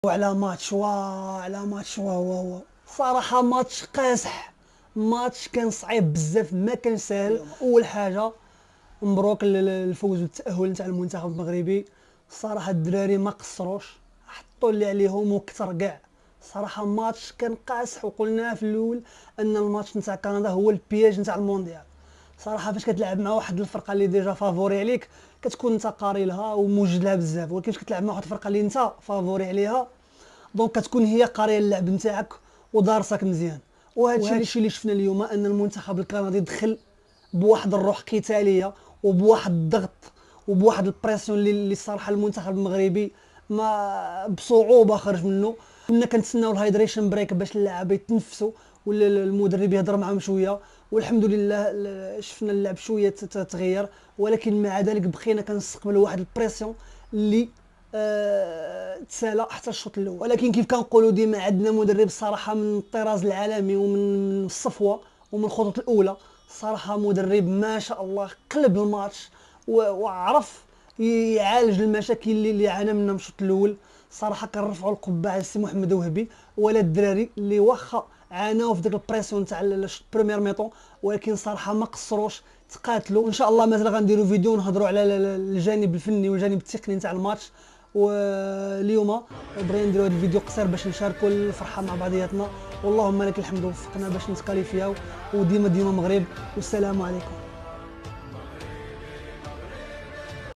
وعلى ماتش على ماتش صراحه ماتش قاصح. ماتش كان صعيب بزاف، ما كان سهل. اول حاجه مبروك الفوز والتاهل نتاع المنتخب المغربي. الصراحه الدراري ما قصروش، حطوا اللي عليهم وكثر كاع. صراحه ماتش كان قاصح، وقلنا في الاول ان الماتش نتاع كندا هو البياج نتاع المونديال. صراحه فاش كتلعب مع واحد الفرقه اللي ديجا فافوري عليك كتكون انت قاري لها وموجد لها بزاف، ولكن فاش كتلعب مع واحد الفرقه اللي انت فافوري عليها دونك كتكون هي قاريه اللعب نتاعك ودارسك مزيان. وهذا الشيء اللي شفنا اليوم، ان المنتخب الكندي دخل بواحد الروح قتاليه وبواحد الضغط وبواحد البريسيون اللي صراحه المنتخب المغربي ما بصعوبه خرج منه. كنا كنتسناو الهايدريشن بريك باش اللاعب يتنفسوا ولا المدرب يهضر معاهم شويه، والحمد لله شفنا اللعب شويه تغير، ولكن مع ذلك بقينا كنستقبلوا واحد البريسيون اللي تسالى حتى الشوط الاول. ولكن كيف كنقولوا ديما عندنا مدرب الصراحه من الطراز العالمي ومن الصفوه ومن الخطوط الاولى. صراحه مدرب ما شاء الله قلب الماتش وعرف يعالج المشاكل اللي عانى منها من الشوط الاول. صراحه كنرفعوا القبعه على السي محمد وهبي ولا الدراري اللي واخا عاناو في ديك البريسيون تاع البريمير ميطون، ولكن صراحه ما قصروش، تقاتلوا. ان شاء الله مازال غنديروا فيديو نهضروا على الجانب الفني والجانب التقني نتاع الماتش. واليوم بغينا نديروا هذا الفيديو قصير باش نشاركوا الفرحه مع بعضياتنا، واللهم لك الحمد وفقنا باش نتكاليفياو وديما مغرب. والسلام عليكم.